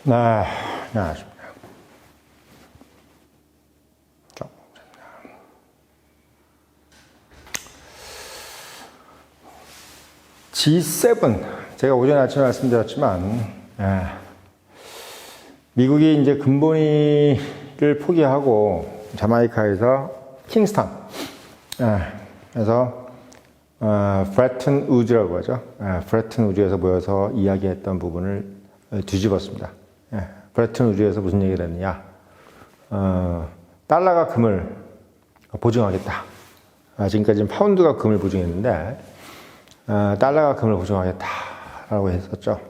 네, 안녕하십니까. G7, 제가 오전 아침에 말씀드렸지만, 미국이 이제 근본위를 포기하고 자마이카에서 킹스턴, 그래서 브레튼 우즈라고 하죠. 브레튼 우즈에서 모여서 이야기했던 부분을 뒤집었습니다. 브레튼 우즈에서 무슨 얘기를 했느냐? 달러가 금을 보증하겠다. 지금까지는 파운드가 금을 보증했는데 달러가 금을 보증하겠다라고 했었죠.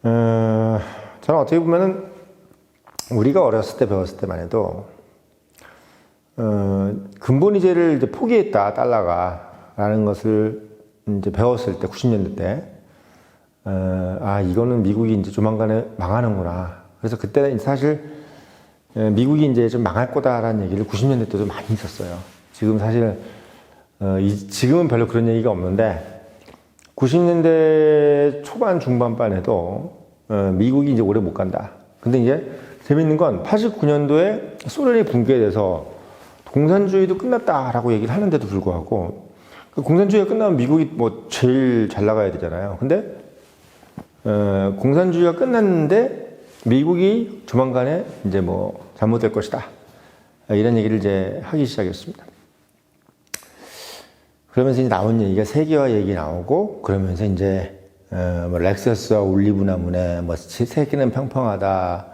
저는 어떻게 보면은 우리가 어렸을 때 배웠을 때만 해도 근본이제를 이제 포기했다 달러가라는 것을 이제 배웠을 때 90년대 때 이거는 미국이 이제 조만간에 망하는구나. 그래서 그때는 사실 미국이 이제 좀 망할 거다라는 얘기를 90년대 때도 많이 있었어요. 지금 사실 지금은 별로 그런 얘기가 없는데 90년대 초반 중반반에도 미국이 이제 오래 못 간다. 근데 이제 재밌는 건 89년도에 소련이 붕괴돼서 공산주의도 끝났다라고 얘기를 하는데도 불구하고 그 공산주의가 끝나면 미국이 뭐 제일 잘 나가야 되잖아요. 근데 공산주의가 끝났는데 미국이 조만간에 이제 뭐 잘못될 것이다. 이런 얘기를 이제 하기 시작했습니다. 그러면서 이제 나온 얘기가 세계화 얘기 나오고 그러면서 이제 뭐 렉서스와 올리브나무네 뭐 세계는 평평하다.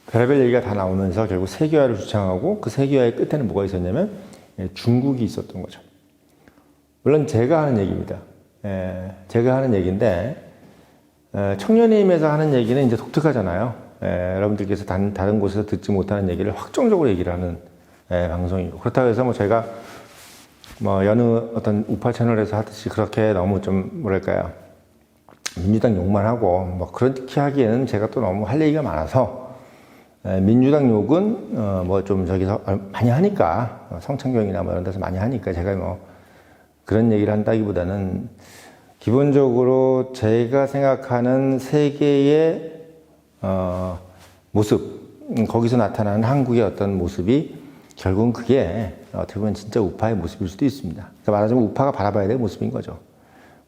별의별 얘기가 다 나오면서 결국 세계화를 주창하고 그 세계화의 끝에는 뭐가 있었냐면 중국이 있었던 거죠. 물론 제가 하는 얘기입니다. 제가 하는 얘기인데 청년의힘에서 하는 얘기는 이제 독특하잖아요. 여러분들께서 다른 곳에서 듣지 못하는 얘기를 확정적으로 얘기를 하는 방송이고 그렇다고 해서 뭐 제가 뭐 여느 어떤 우파 채널에서 하듯이 그렇게 너무 좀 뭐랄까요 민주당 욕만 하고 뭐 그렇게 하기에는 제가 또 너무 할 얘기가 많아서 민주당 욕은 뭐 좀 저기서 많이 하니까 성창경이나 뭐 이런 데서 많이 하니까 제가 뭐 그런 얘기를 한다기보다는 기본적으로 제가 생각하는 세계의 모습 거기서 나타나는 한국의 어떤 모습이 결국은 그게 어떻게 보면 진짜 우파의 모습일 수도 있습니다. 그러니까 말하자면 우파가 바라봐야 될 모습인 거죠.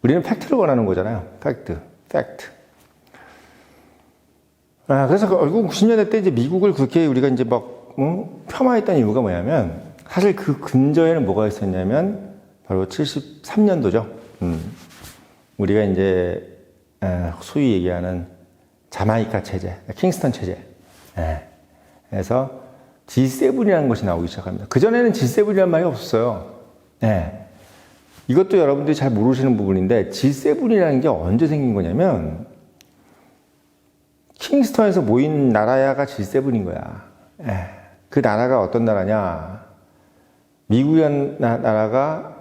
우리는 팩트를 원하는 거잖아요. 팩트. 그래서 결국 90년대 때 이제 미국을 그렇게 우리가 이제 막 폄하했던 이유가 뭐냐면 사실 그 근저에는 뭐가 있었냐면 바로 73년도죠. 우리가 이제 소위 얘기하는 자마이카 체제, 킹스턴 체제. 그래서 G7이라는 것이 나오기 시작합니다. 그전에는 G7이라는 말이 없었어요. 이것도 여러분들이 잘 모르시는 부분인데 G7이라는 게 언제 생긴 거냐면 킹스턴에서 모인 나라야가 G7인 거야. 그 나라가 어떤 나라냐? 미국이라는 나라가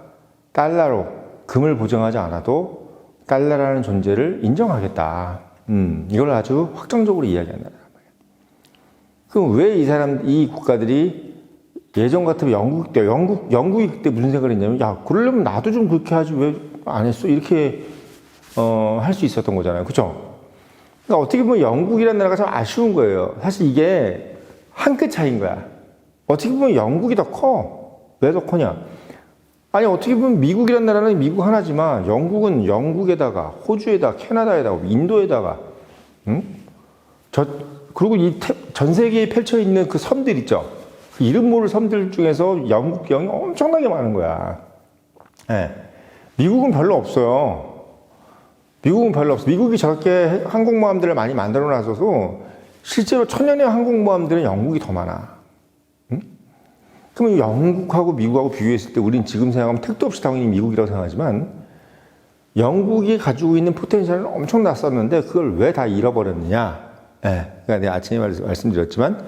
달러로 금을 보정하지 않아도 달러라는 존재를 인정하겠다. 이걸 아주 확정적으로 이야기한다. 그럼 왜 이 국가들이 예전 같으면 영국이 그때 무슨 생각을 했냐면, 야, 그러려면 나도 좀 그렇게 하지 왜 안 했어? 이렇게, 할 수 있었던 거잖아요. 그쵸? 그러니까 어떻게 보면 영국이라는 나라가 참 아쉬운 거예요. 사실 이게 한 끗 차이인 거야. 어떻게 보면 영국이 더 커. 왜 더 커냐? 아니, 어떻게 보면 미국이라는 나라는 미국 하나지만 영국은 영국에다가, 호주에다가, 캐나다에다가, 인도에다가, 그리고 전 세계에 펼쳐 있는 그 섬들 있죠. 그 이름 모를 섬들 중에서 영국경이 엄청나게 많은 거야. 미국은 별로 없어요. 미국이 저렇게 항공모함들을 많이 만들어 놔서도 실제로 천년의 항공모함들은 영국이 더 많아. 그러면 영국하고 미국하고 비교했을 때 우리는 지금 생각하면 택도 없이 당연히 미국이라고 생각하지만 영국이 가지고 있는 포텐셜은 엄청 났었는데 그걸 왜 다 잃어버렸느냐. 그러니까 내가 아침에 말씀드렸지만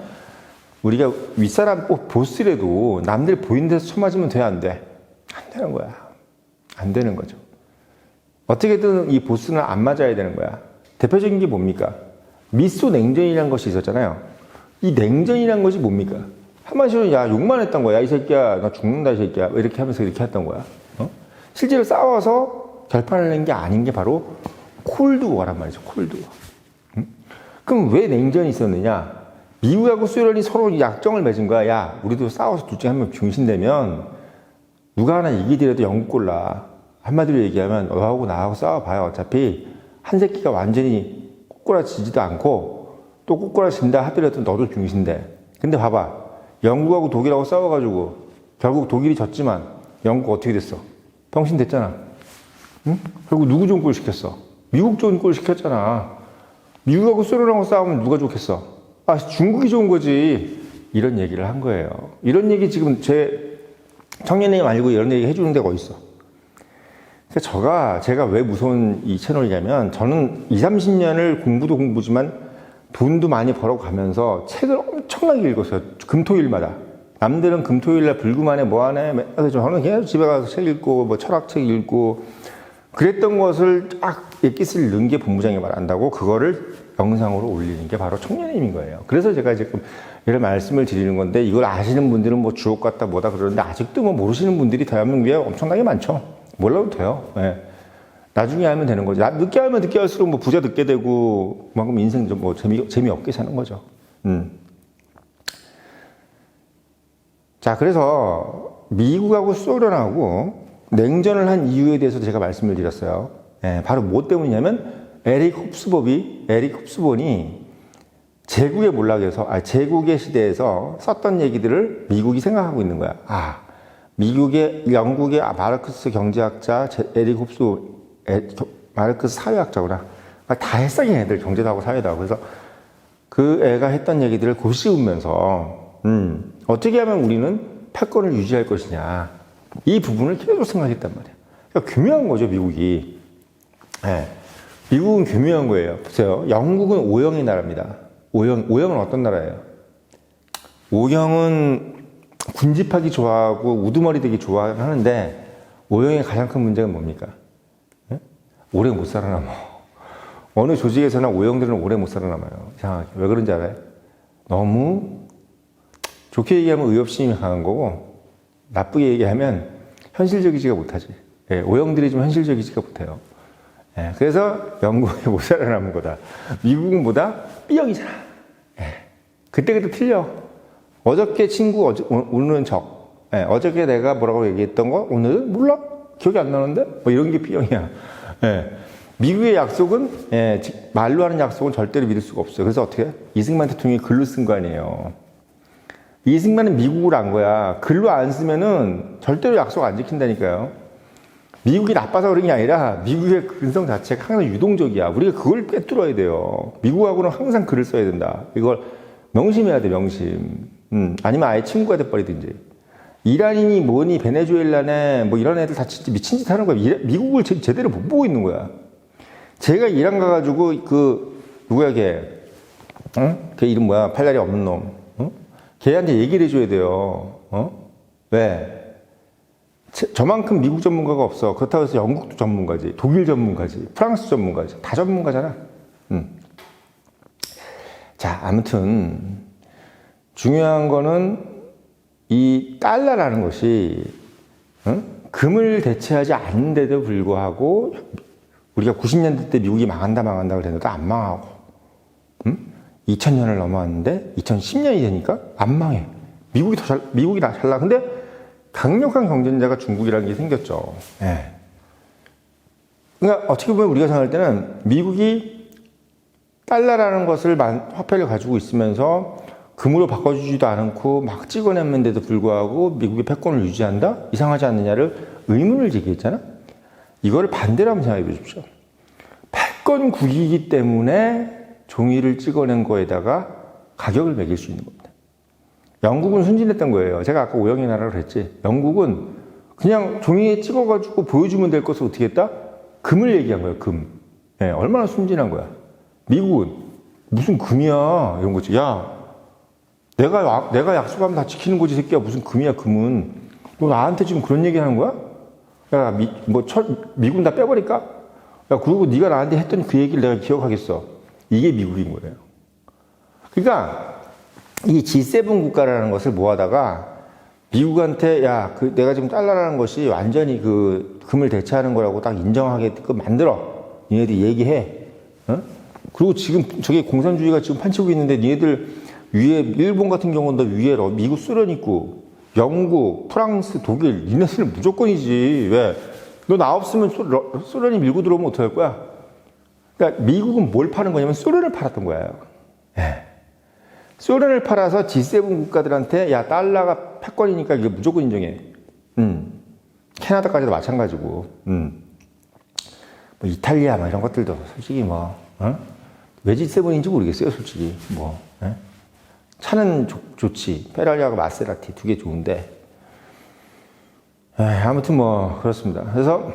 우리가 윗사람 보스라도 남들 보이는 데서 쳐맞으면 돼, 안 돼? 안 되는 거야. 안 되는 거죠. 어떻게든 이 보스는 안 맞아야 되는 거야. 대표적인 게 뭡니까? 미소 냉전이라는 것이 있었잖아요. 이 냉전이라는 것이 뭡니까? 한마디로 야 욕만 했던 거야. 이 새끼야 나 죽는다 이 새끼야. 이렇게 하면서 이렇게 했던 거야. 실제로 싸워서 결판을 낸 게 아닌 게 바로 콜드워란 말이죠. 콜드워. 그럼 왜 냉전이 있었느냐? 미국하고 소련이 서로 약정을 맺은 거야. 야, 우리도 싸워서 둘 중에 한 명 병신되면 누가 하나 이기더라도 영국 골라. 한마디로 얘기하면 너하고 나하고 싸워봐요. 어차피 한 새끼가 완전히 꼬꾸라지지도 않고 또 꼬꾸라진다 하더라도 너도 병신돼. 근데 봐봐. 영국하고 독일하고 싸워가지고 결국 독일이 졌지만 영국 어떻게 됐어? 병신 됐잖아. 응? 결국 누구 좋은 꼴 시켰어? 미국 좋은 꼴 시켰잖아. 미국하고 소련하고 싸우면 누가 좋겠어? 아, 중국이 좋은 거지. 이런 얘기를 한 거예요. 이런 얘기 지금 제 청년님 알고 이런 얘기 해주는 데가 어딨어? 제가 왜 무서운 이 채널이냐면 저는 20, 30년을 공부도 공부지만 돈도 많이 벌어가면서 책을 엄청나게 읽었어요. 금토일마다. 남들은 금토일날 불금안에 뭐하네. 저는 그냥 집에 가서 책 읽고 뭐 철학책 읽고 그랬던 것을 딱 엑기스를 넣은 게 본부장이 말한다고 그거를 영상으로 올리는 게 바로 청년님인 거예요. 그래서 제가 지금 이런 말씀을 드리는 건데 이걸 아시는 분들은 뭐 주옥 같다 뭐다 그러는데 아직도 뭐 모르시는 분들이 대한민국에 엄청나게 많죠. 몰라도 돼요. 예. 나중에 알면 되는 거죠. 늦게 알면 늦게 할수록 뭐 부자 늦게 되고 그만큼 인생 좀 뭐 재미없게 사는 거죠. 자, 그래서 미국하고 소련하고 냉전을 한 이유에 대해서도 제가 말씀을 드렸어요. 예, 바로 뭐 때문이냐면 에릭 홉스본이 제국의 몰락에서, 제국의 시대에서 썼던 얘기들을 미국이 생각하고 있는 거야. 영국의 마르크스 경제학자 에릭 홉스본, 마르크스 사회학자구나. 다 했어, 얘네들 경제도 하고 사회도 하고. 그래서 그 애가 했던 얘기들을 고시우면서 어떻게 하면 우리는 패권을 유지할 것이냐. 이 부분을 계속 생각했단 말이에요. 그러니까 교묘한 거죠, 미국이. 네. 미국은 교묘한 거예요. 보세요. 영국은 O형의 나라입니다. O형은 어떤 나라예요? O형은 군집하기 좋아하고 우두머리 되기 좋아하는데 O형의 가장 큰 문제가 뭡니까? 네? 오래 못 살아남아. 어느 조직에서나 O형들은 오래 못 살아남아요. 이상하게. 왜 그런지 알아요? 너무 좋게 얘기하면 의협심이 강한 거고 나쁘게 얘기하면 현실적이지가 못하지. 예, O형들이 좀 현실적이지가 못해요. 예, 그래서 영국이 못 살아남은 거다. 미국은 뭐다? B형이잖아. 예, 그때 틀려. 어저께 친구, 오늘은 적. 예, 어저께 내가 뭐라고 얘기했던 거, 오늘은 몰라? 기억이 안 나는데? 뭐 이런 게 B형이야. 예, 미국의 약속은, 말로 하는 약속은 절대로 믿을 수가 없어요. 그래서 어떻게 해? 이승만 대통령이 글로 쓴 거 아니에요. 이승만은 미국을 안 거야. 글로 안 쓰면은 절대로 약속 안 지킨다니까요. 미국이 나빠서 그런 게 아니라 미국의 근성 자체가 항상 유동적이야. 우리가 그걸 꿰뚫어야 돼요. 미국하고는 항상 글을 써야 된다. 이걸 명심해야 돼, 명심. 아니면 아예 친구가 돼버리든지. 이란이니 뭐니 베네수엘라네 뭐 이런 애들 다 진짜 미친 짓 하는 거야. 미국을 제대로 못 보고 있는 거야. 제가 이란 가가지고 누구야 걔? 응? 걔 이름 뭐야? 팔다리 없는 놈. 응? 걔한테 얘기를 해줘야 돼요. 왜? 저만큼 미국 전문가가 없어. 그렇다고 해서 영국도 전문가지, 독일 전문가지, 프랑스 전문가지. 다 전문가잖아. 자, 아무튼 중요한 거는 이 달러라는 것이 금을 대체하지 않는데도 불구하고 우리가 90년대 때 미국이 망한다 그랬는데도 안 망하고 2000년을 넘어왔는데 2010년이 되니까 안 망해. 미국이 잘 나. 근데 강력한 경쟁자가 중국이라는 게 생겼죠. 예. 그러니까 어떻게 보면 우리가 생각할 때는 미국이 달러라는 것을 화폐를 가지고 있으면서 금으로 바꿔주지도 않고 막 찍어냈는데도 불구하고 미국의 패권을 유지한다? 이상하지 않느냐를 의문을 제기했잖아? 이거를 반대로 한번 생각해 보십시오. 패권국이기 때문에 종이를 찍어낸 거에다가 가격을 매길 수 있는 겁니다. 영국은 순진했던 거예요. 제가 아까 O형의 나라라고 그랬지. 영국은 그냥 종이에 찍어가지고 보여주면 될 것을 어떻게 했다? 금을 얘기한 거예요, 금. 예, 얼마나 순진한 거야. 미국은 무슨 금이야, 이런 거지. 야, 내가 약속하면 다 지키는 거지, 새끼야. 무슨 금이야, 금은. 너 나한테 지금 그런 얘기 하는 거야? 야, 미군 다 빼버릴까? 야, 그리고 네가 나한테 했던 그 얘기를 내가 기억하겠어. 이게 미국인 거예요. 그러니까, 이 G7 국가라는 것을 모아다가 미국한테 내가 지금 달러라는 것이 완전히 금을 대체하는 거라고 딱 인정하게끔 만들어. 니네들이 얘기해. 그리고 지금 저게 공산주의가 지금 판치고 있는데 니네들 위에 일본 같은 경우는 더 위에 미국, 소련 있고 영국, 프랑스, 독일 니네들 무조건이지. 왜? 너 나 없으면 소련이 밀고 들어오면 어떡할 거야? 그러니까 미국은 뭘 파는 거냐면 소련을 팔았던 거예요. 예. 소련을 팔아서 G7 국가들한테 야 달러가 패권이니까 이게 무조건 인정해. 캐나다까지도 마찬가지고. 뭐 이탈리아 막 이런 것들도 솔직히 뭐 왜 G7인지 모르겠어요 솔직히. 뭐 예? 차는 좋지. 페라리하고 마세라티 두 개 좋은데 아무튼 뭐 그렇습니다. 그래서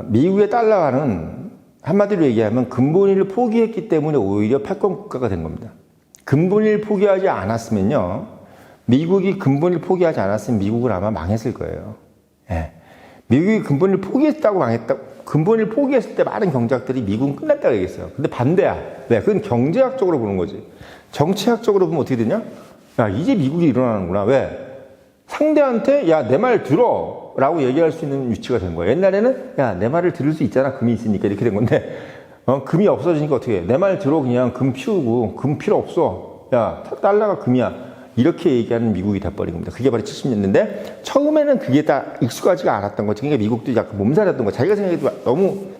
미국의 달러화는 한마디로 얘기하면 근본위를 포기했기 때문에 오히려 패권 국가가 된 겁니다. 근본위를 포기하지 않았으면요, 미국이 근본위를 포기하지 않았으면 미국은 아마 망했을 거예요. 예. 미국이 근본위를 포기했다고 망했다. 근본위를 포기했을 때 많은 경제학들이 미국은 끝났다고 얘기했어요. 근데 반대야. 왜? 그건 경제학적으로 보는 거지. 정치학적으로 보면 어떻게 되냐? 야, 이제 미국이 일어나는구나. 왜? 상대한테 야, 내 말 들어 라고 얘기할 수 있는 위치가 된 거야. 옛날에는 야, 내 말을 들을 수 있잖아. 금이 있으니까 이렇게 된 건데 금이 없어지니까 어떻게 해? 내 말 들어. 그냥 금 피우고 금 필요 없어. 야, 달러가 금이야. 이렇게 얘기하는 미국이 돼버린 겁니다. 그게 바로 70년대인데 처음에는 그게 다 익숙하지가 않았던 거지. 그러니까 미국도 약간 몸살이었던 거야. 자기가 생각해도 너무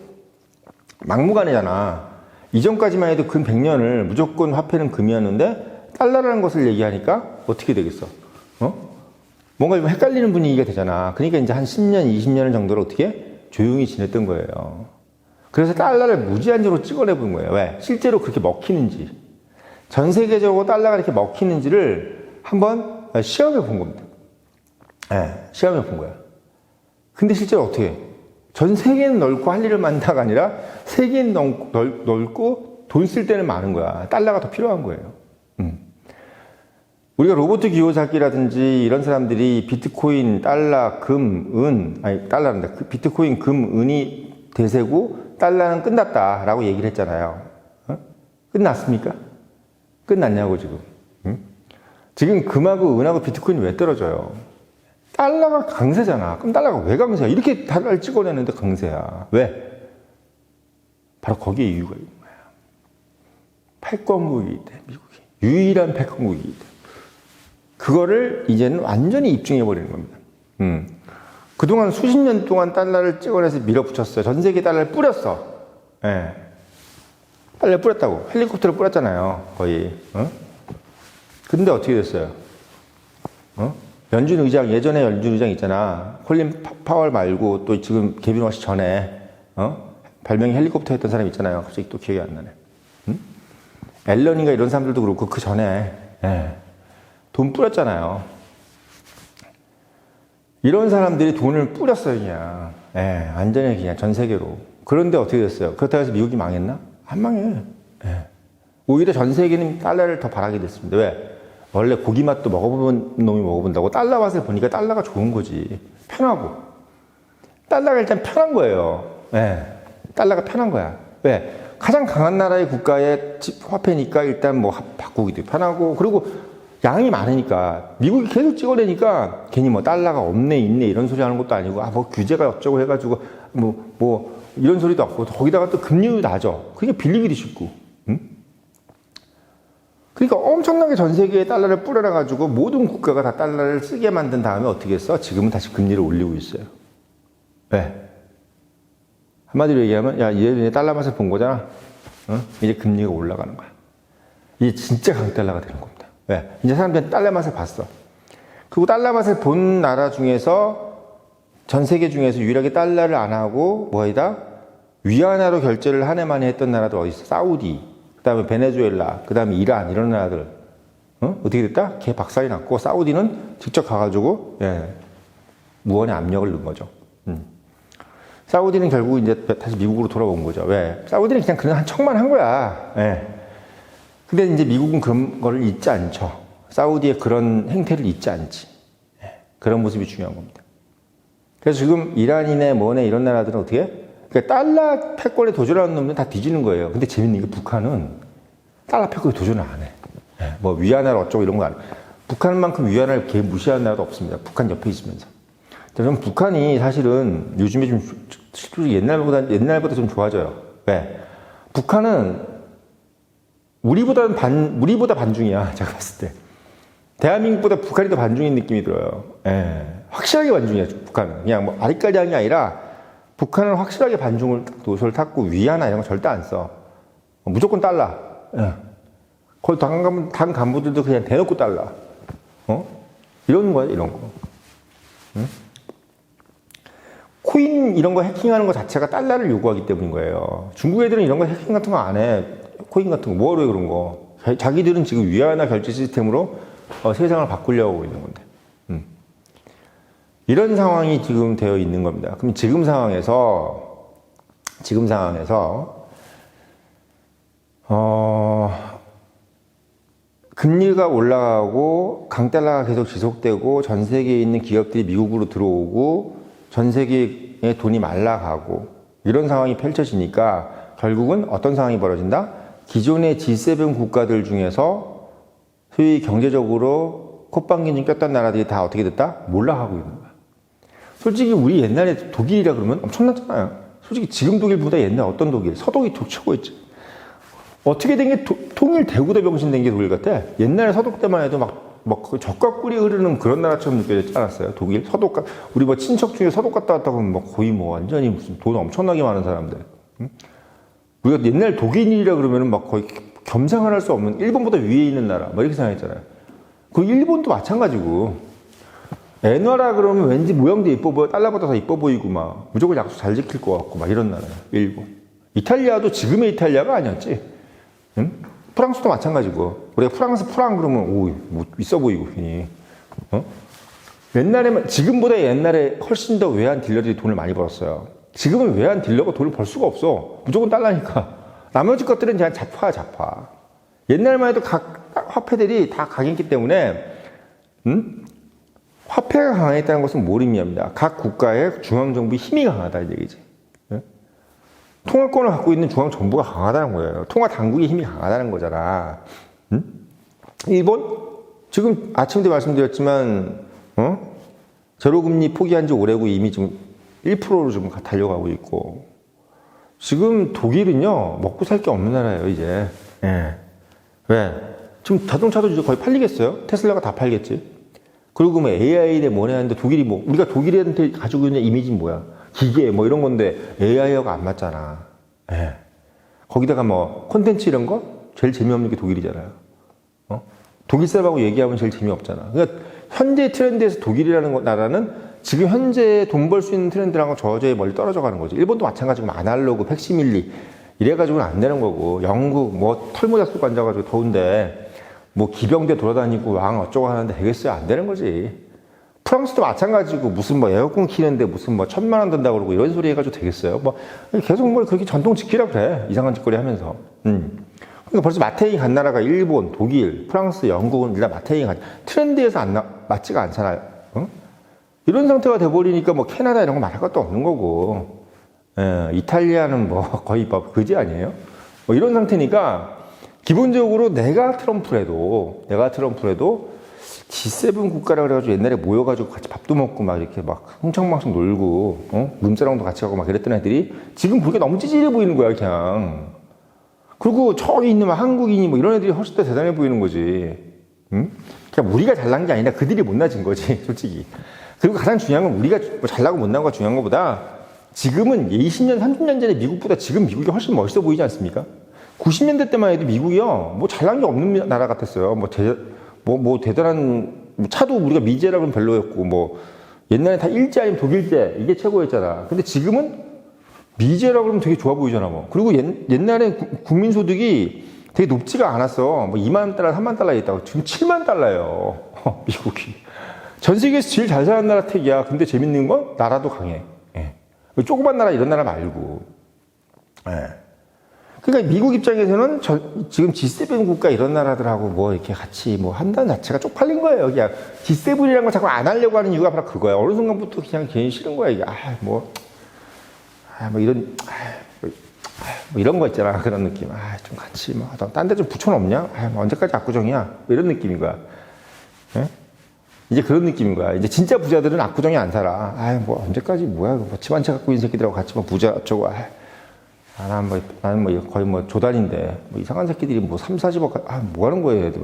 막무가내잖아. 이전까지만 해도 근 100년을 무조건 화폐는 금이었는데 달러라는 것을 얘기하니까 어떻게 되겠어? 뭔가 좀 헷갈리는 분위기가 되잖아. 그러니까 이제 한 10년, 20년 정도로 어떻게 조용히 지냈던 거예요. 그래서 달러를 무제한적으로 찍어내본 거예요. 왜? 실제로 그렇게 먹히는지. 전 세계적으로 달러가 이렇게 먹히는지를 한번 시험해 본 겁니다. 시험해 본 거야. 근데 실제로 어떻게 해? 전 세계는 넓고 할 일을 많다가 아니라 세계는 넓고 돈 쓸 때는 많은 거야. 달러가 더 필요한 거예요. 우리가 로봇 기호잡기라든지 이런 사람들이 비트코인, 달러, 금, 은, 아니, 달러란다. 비트코인, 금, 은이 대세고 달러는 끝났다라고 얘기를 했잖아요. 끝났습니까? 끝났냐고, 지금. 지금 금하고 은하고 비트코인이 왜 떨어져요? 달러가 강세잖아. 그럼 달러가 왜 강세야? 이렇게 달러를 찍어내는데 강세야. 왜? 바로 거기에 이유가 있는 거야. 패권국이기 때문에, 미국이. 유일한 패권국이기 때문에. 그거를 이제는 완전히 입증해버리는 겁니다. 그동안 수십 년 동안 달러를 찍어내서 밀어붙였어요. 전 세계 달러를 뿌렸어. 예. 달러를 뿌렸다고. 헬리콥터를 뿌렸잖아요. 거의. 근데 어떻게 됐어요? 연준 의장, 예전에 연준 의장 있잖아. 콜린 파월 말고 또 지금 개빈 워시 전에, 발명이 헬리콥터였던 사람 있잖아요. 갑자기 또 기억이 안 나네. 앨런인가 이런 사람들도 그렇고 그 전에, 돈 뿌렸잖아요. 이런 사람들이 돈을 뿌렸어요, 그냥. 완전히 그냥 전 세계로. 그런데 어떻게 됐어요? 그렇다고 해서 미국이 망했나? 안 망해. 오히려 전 세계는 달러를 더 바라게 됐습니다. 왜? 원래 고기 맛도 먹어본 놈이 먹어본다고 달러 맛을 보니까 달러가 좋은 거지. 편하고. 달러가 일단 편한 거예요. 달러가 편한 거야. 왜? 가장 강한 나라의 국가의 화폐니까 일단 뭐 바꾸기도 편하고, 그리고 양이 많으니까 미국이 계속 찍어내니까 괜히 뭐 달러가 없네 있네 이런 소리 하는 것도 아니고 뭐 규제가 어쩌고 해가지고 뭐 이런 소리도 없고 거기다가 또 금리도 낮아. 그러니까 빌리기도 쉽고. 그러니까 엄청나게 전 세계에 달러를 뿌려놔가지고 모든 국가가 다 달러를 쓰게 만든 다음에 어떻게 했어? 지금은 다시 금리를 올리고 있어요. 왜? 한마디로 얘기하면 야 이제 달러 맛을 본 거잖아. 이제 금리가 올라가는 거야. 이게 진짜 강달러가 되는 겁니다. 왜? 이제 사람들은 달러 맛을 봤어. 그리고 달러 맛을 본 나라 중에서 전 세계 중에서 유일하게 달러를 안 하고 뭐이다? 위안화로 결제를 한 해만에 했던 나라도 어디 있어? 사우디, 그 다음에 베네수엘라, 그 다음에 이란 이런 나라들 어떻게 됐다? 걔 박살이 났고 사우디는 직접 가가지고 무언의 압력을 넣은 거죠. 사우디는 결국 이제 다시 미국으로 돌아온 거죠. 왜? 사우디는 그냥 한 척만 한 거야. 근데 이제 미국은 그런 거를 잊지 않죠. 사우디의 그런 행태를 잊지 않지. 그런 모습이 중요한 겁니다. 그래서 지금 이란이네 뭐네 이런 나라들은 어떻게 해? 그러니까 달러 패권에 도전하는 놈들은 다 뒤지는 거예요. 근데 재밌는 게 북한은 달러 패권에 도전을 안 해. 뭐 위안화를 어쩌고 이런 거 안 해. 북한만큼 위안화를 개 무시하는 나라도 없습니다. 북한 옆에 있으면서. 그럼 북한이 사실은 요즘에 좀 실질적으로 옛날보다 좀 좋아져요. 왜? 북한은 우리보다 반중이야. 제가 봤을 때. 대한민국보다 북한이 더 반중인 느낌이 들어요. 예. 확실하게 반중이야, 북한은. 그냥 뭐 아리까리한 게 아니라 북한은 확실하게 반중을 노선을 탔고 위안화 이런 거 절대 안 써. 무조건 달러. 예. 거기 당 간부들도 그냥 대놓고 달러. 이런 거야, 이런 거. 응? 코인 이런 거 해킹하는 거 자체가 달러를 요구하기 때문인 거예요. 중국 애들은 이런 거 해킹 같은 거 안 해. 코인 같은 거. 뭐하러 해, 그런 거. 자기들은 지금 위안화 결제 시스템으로 세상을 바꾸려고 하고 있는 건데. 이런 상황이 지금 되어 있는 겁니다. 그럼 지금 상황에서, 금리가 올라가고 강달러가 계속 지속되고 전 세계에 있는 기업들이 미국으로 들어오고 전 세계에 돈이 말라가고 이런 상황이 펼쳐지니까 결국은 어떤 상황이 벌어진다? 기존의 G7 국가들 중에서 소위 경제적으로 콧방귀 꼈던 나라들이 다 어떻게 됐다? 몰락하고 있는 거야. 솔직히 우리 옛날에 독일이라 그러면 엄청났잖아요. 솔직히 지금 독일보다 옛날 어떤 독일? 서독이 최고였지. 어떻게 된 게 통일되고도 병신된 게 독일 같아? 옛날에 서독 때만 해도 그 적과 꿀이 흐르는 그런 나라처럼 느껴지지 않았어요? 독일? 서독, 우리 뭐 친척 중에 서독 갔다 왔다고 하면 거의 완전히 무슨 돈 엄청나게 많은 사람들. 응? 우리가 옛날 독일이라 그러면은 거의 겸상을 할 수 없는 일본보다 위에 있는 나라, 이렇게 생각했잖아요. 그 일본도 마찬가지고. 엔화라 그러면 왠지 모양도 예뻐 보여, 달러보다 더 예뻐 보이고 무조건 약속 잘 지킬 것 같고 이런 나라야, 일본. 이탈리아도 지금의 이탈리아가 아니었지. 응? 프랑스도 마찬가지고. 우리가 프랑 그러면 뭐 있어 보이고 괜히. 지금보다 옛날에 훨씬 더 외환 딜러들이 돈을 많이 벌었어요. 지금은 외환 딜러가 돈을 벌 수가 없어. 무조건 달러니까. 나머지 것들은 그냥 자파. 옛날만 해도 각 화폐들이 다 강했기 때문에, 화폐가 강했다는 것은 뭘 의미합니다. 각 국가의 중앙정부의 힘이 강하다, 이 얘기지. 통화권을 갖고 있는 중앙정부가 강하다는 거예요. 통화 당국의 힘이 강하다는 거잖아. 일본? 지금 아침도 말씀드렸지만, 제로금리 포기한 지 오래고 이미 지금 1%로 좀 달려가고 있고. 지금 독일은요, 먹고 살 게 없는 나라예요, 이제. 예. 왜? 지금 자동차도 이제 거의 팔리겠어요? 테슬라가 다 팔겠지? 그리고 뭐 AI에 뭐냐 하는데 독일이 우리가 독일한테 가지고 있는 이미지는 뭐야? 기계 이런 건데 AI하고 안 맞잖아. 예. 거기다가 콘텐츠 이런 거? 제일 재미없는 게 독일이잖아요. 독일 사람하고 얘기하면 제일 재미없잖아. 그러니까 현재 트렌드에서 독일이라는 나라는 지금 현재 돈 벌 수 있는 트렌드랑은 저저히 멀리 떨어져 가는 거지. 일본도 마찬가지고 아날로그, 팩시밀리 이래가지고는 안 되는 거고, 영국 털모자 쓰고 앉아가지고 더운데 기병대 돌아다니고 왕 어쩌고 하는데 되겠어요? 안 되는 거지. 프랑스도 마찬가지고 무슨 에어컨 키는데 무슨 1,000만 원 든다고 그러고 이런 소리 해가지고 되겠어요? 계속 그렇게 전통 지키라 그래. 이상한 짓거리 하면서. 그러니까 벌써 마태잉 간 나라가 일본, 독일, 프랑스, 영국은 일단 마태잉 트렌드에서 맞지가 않잖아요. 이런 상태가 돼버리니까 캐나다 이런 거 말할 것도 없는 거고. 이탈리아는 거의 그지 아니에요? 이런 상태니까 기본적으로 내가 트럼프래도 G7 국가라 그래가지고 옛날에 모여가지고 같이 밥도 먹고 이렇게 흥청망청 놀고, 눈사랑도 같이 가고 이랬던 애들이 지금 보니까 너무 찌질해 보이는 거야, 그냥. 그리고 저기 있는 한국인이 이런 애들이 훨씬 더 대단해 보이는 거지. 응? 그냥 우리가 잘난 게 아니라 그들이 못나진 거지, 솔직히. 그리고 가장 중요한 건 우리가 잘나고 못난 거가 중요한 것보다 지금은 20년, 30년 전에 미국보다 지금 미국이 훨씬 멋있어 보이지 않습니까? 90년대 때만 해도 미국이요, 잘난 게 없는 나라 같았어요. 대단한, 차도 우리가 미제라 그러면 별로였고, 옛날에 다 일제 아니면 독일제, 이게 최고였잖아. 근데 지금은 미제라 그러면 되게 좋아 보이잖아, 그리고 옛날에 국민소득이 되게 높지가 않았어. 2만 달러, 3만 달러에 있다고. 지금 7만 달러예요. 미국이. 전 세계에서 제일 잘 사는 나라 택이야. 근데 재밌는 건 나라도 강해. 예. 조그만 나라, 이런 나라 말고. 예. 그러니까 미국 입장에서는 지금 G7 국가 이런 나라들하고 이렇게 같이 한다는 자체가 쪽팔린 거예요. 그냥 G7이라는 걸 자꾸 안 하려고 하는 이유가 바로 그거야. 어느 순간부터 그냥 괜히 싫은 거야. 이게 이런 거 있잖아. 그런 느낌. 좀 같이 딴 데 좀 붙여놓냐? 언제까지 압구정이야? 이런 느낌인 거야. 예? 이제 그런 느낌인 거야. 이제 진짜 부자들은 압구정에 안 살아. 아이, 뭐, 언제까지 뭐야. 뭐, 집 한 채 갖고 있는 새끼들하고 같이 뭐 부자 어쩌고. 나는 뭐, 거의 뭐 조단인데, 뭐 이상한 새끼들이 뭐 3, 40억, 뭐 하는 거예요, 얘들.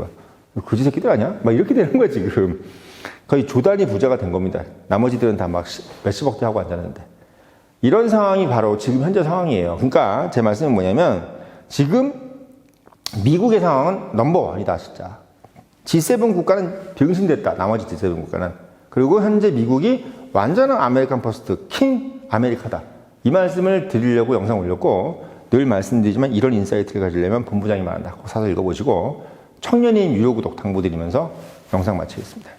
그지 새끼들 아니야? 막 이렇게 되는 거야, 지금. 거의 조단이 부자가 된 겁니다. 나머지들은 다 막 몇십억대 하고 앉았는데. 이런 상황이 바로 지금 현재 상황이에요. 그러니까 제 말씀은 뭐냐면, 지금 미국의 상황은 넘버원이다, 진짜. G7 국가는 병신됐다. 나머지 G7 국가는. 그리고 현재 미국이 완전한 아메리칸 퍼스트, 킹 아메리카다. 이 말씀을 드리려고 영상 올렸고, 늘 말씀드리지만 이런 인사이트를 가지려면 본부장이 말한다. 꼭 사서 읽어보시고, 청년인 유료 구독 당부드리면서 영상 마치겠습니다.